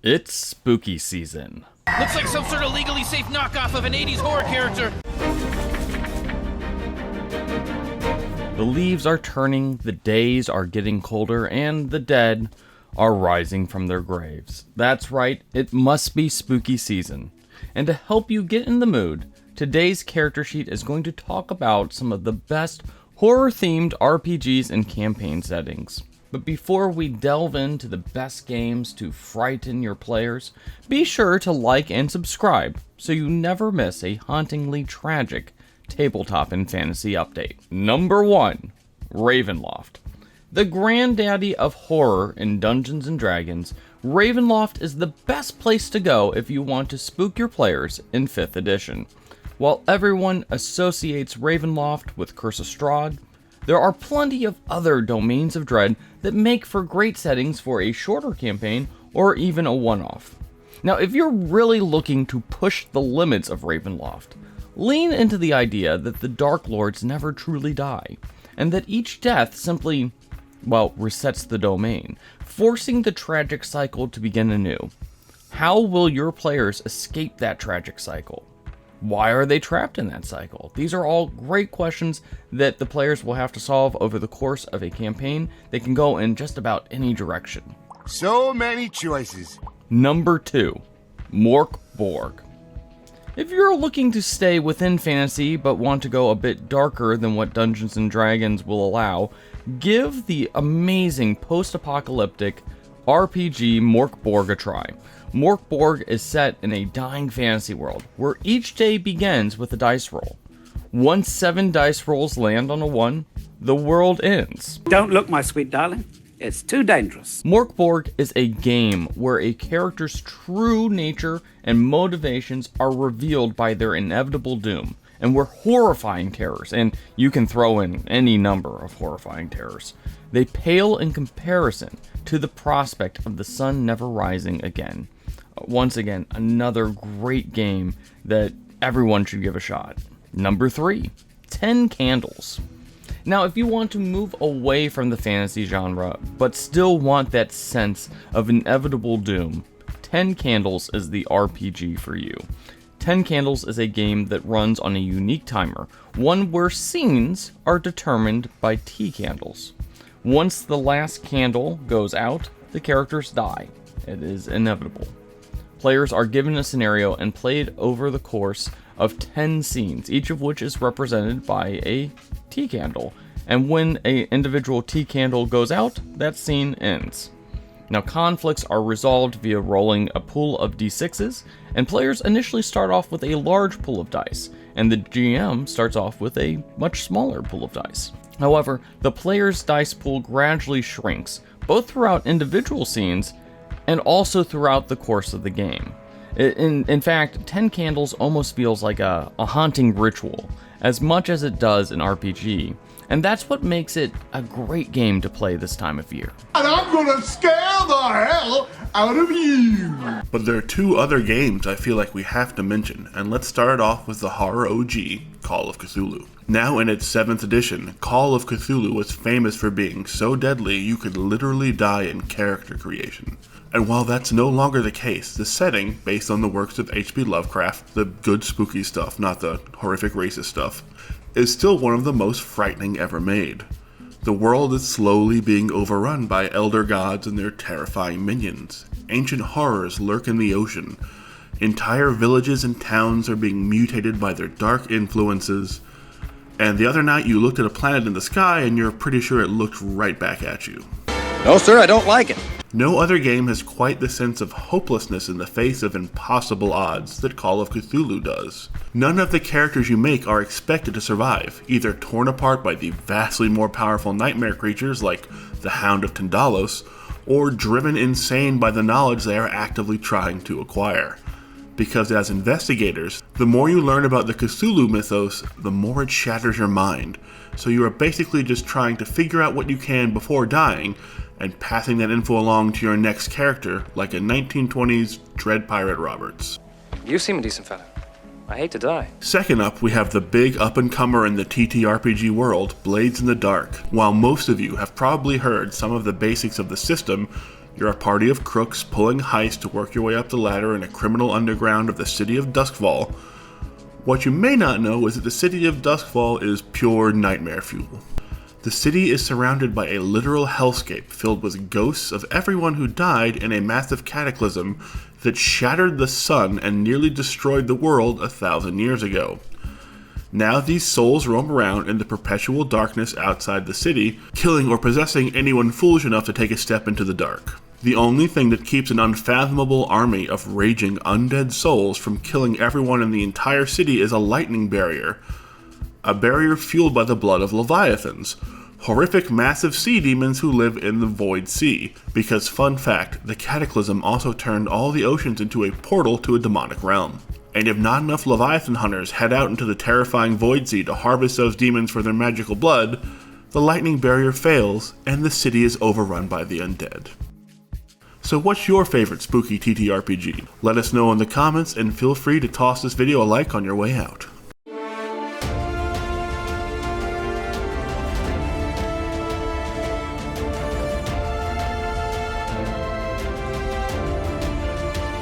It's spooky season. Looks like some sort of legally safe knockoff of an 80s horror character. The leaves are turning, the days are getting colder, and the dead are rising from their graves. That's right, it must be spooky season. And to help you get in the mood, today's character sheet is going to talk about some of the best horror-themed RPGs and campaign settings. But before we delve into the best games to frighten your players, be sure to like and subscribe so you never miss a hauntingly tragic tabletop and fantasy update. Number 1, Ravenloft. The granddaddy of horror in Dungeons & Dragons, Ravenloft is the best place to go if you want to spook your players in 5th edition. While everyone associates Ravenloft with Curse of Strahd, there are plenty of other domains of dread that make for great settings for a shorter campaign or even a one-off. Now, if you're really looking to push the limits of Ravenloft, lean into the idea that the Dark Lords never truly die, and that each death simply, resets the domain, forcing the tragic cycle to begin anew. How will your players escape that tragic cycle? Why are they trapped in that cycle? These are all great questions that the players will have to solve over the course of a campaign that can go in just about any direction. So many choices. Number 2, Mork Bork. If you're looking to stay within fantasy but want to go a bit darker than what Dungeons & Dragons will allow, give the amazing post-apocalyptic RPG Mork Bork a try. Mork Bork is set in a dying fantasy world, where each day begins with a dice roll. Once 7 dice rolls land on a 1, the world ends. Don't look, my sweet darling. It's too dangerous. Mork Bork is a game where a character's true nature and motivations are revealed by their inevitable doom, and where horrifying terrors, and you can throw in any number of horrifying terrors, they pale in comparison to the prospect of the sun never rising again. Once again, another great game that everyone should give a shot. Number 3, 10 Candles. Now, if you want to move away from the fantasy genre, but still want that sense of inevitable doom, 10 Candles is the RPG for you. 10 Candles is a game that runs on a unique timer, one where scenes are determined by tea candles. Once the last candle goes out, the characters die. It is inevitable. Players are given a scenario and played over the course of 10 scenes, each of which is represented by a tea candle. And when an individual tea candle goes out, that scene ends. Now, conflicts are resolved via rolling a pool of d6s, and players initially start off with a large pool of dice, and the GM starts off with a much smaller pool of dice. However, the player's dice pool gradually shrinks, both throughout individual scenes and also throughout the course of the game. In fact, 10 Candles almost feels like a haunting ritual, as much as it does an RPG, and that's what makes it a great game to play this time of year. And I'm gonna scare the hell out of you! But there are 2 other games I feel like we have to mention, and let's start off with the horror OG, Call of Cthulhu. Now in its 7th edition, Call of Cthulhu was famous for being so deadly you could literally die in character creation. And while that's no longer the case, the setting, based on the works of H.P. Lovecraft, the good spooky stuff, not the horrific racist stuff, is still one of the most frightening ever made. The world is slowly being overrun by elder gods and their terrifying minions. Ancient horrors lurk in the ocean. Entire villages and towns are being mutated by their dark influences. And the other night you looked at a planet in the sky and you're pretty sure it looked right back at you. No, sir, I don't like it. No other game has quite the sense of hopelessness in the face of impossible odds that Call of Cthulhu does. None of the characters you make are expected to survive, either torn apart by the vastly more powerful nightmare creatures like the Hound of Tindalos, or driven insane by the knowledge they are actively trying to acquire. Because as investigators, the more you learn about the Cthulhu mythos, the more it shatters your mind. So you are basically just trying to figure out what you can before dying, and passing that info along to your next character like a 1920s Dread Pirate Roberts. You seem a decent fella. I hate to die. Second up, we have the big up-and-comer in the TTRPG world, Blades in the Dark. While most of you have probably heard some of the basics of the system, You're a party of crooks pulling heists to work your way up the ladder in a criminal underground of the city of Duskfall. What you may not know is that the city of Duskfall is pure nightmare fuel. The city is surrounded by a literal hellscape filled with ghosts of everyone who died in a massive cataclysm that shattered the sun and nearly destroyed the world 1,000 years ago. Now these souls roam around in the perpetual darkness outside the city, killing or possessing anyone foolish enough to take a step into the dark. The only thing that keeps an unfathomable army of raging undead souls from killing everyone in the entire city is a lightning barrier. A barrier fueled by the blood of leviathans, horrific massive sea demons who live in the Void Sea, because fun fact, the cataclysm also turned all the oceans into a portal to a demonic realm. And if not enough leviathan hunters head out into the terrifying Void Sea to harvest those demons for their magical blood, the lightning barrier fails and the city is overrun by the undead. So what's your favorite spooky TTRPG? Let us know in the comments and feel free to toss this video a like on your way out.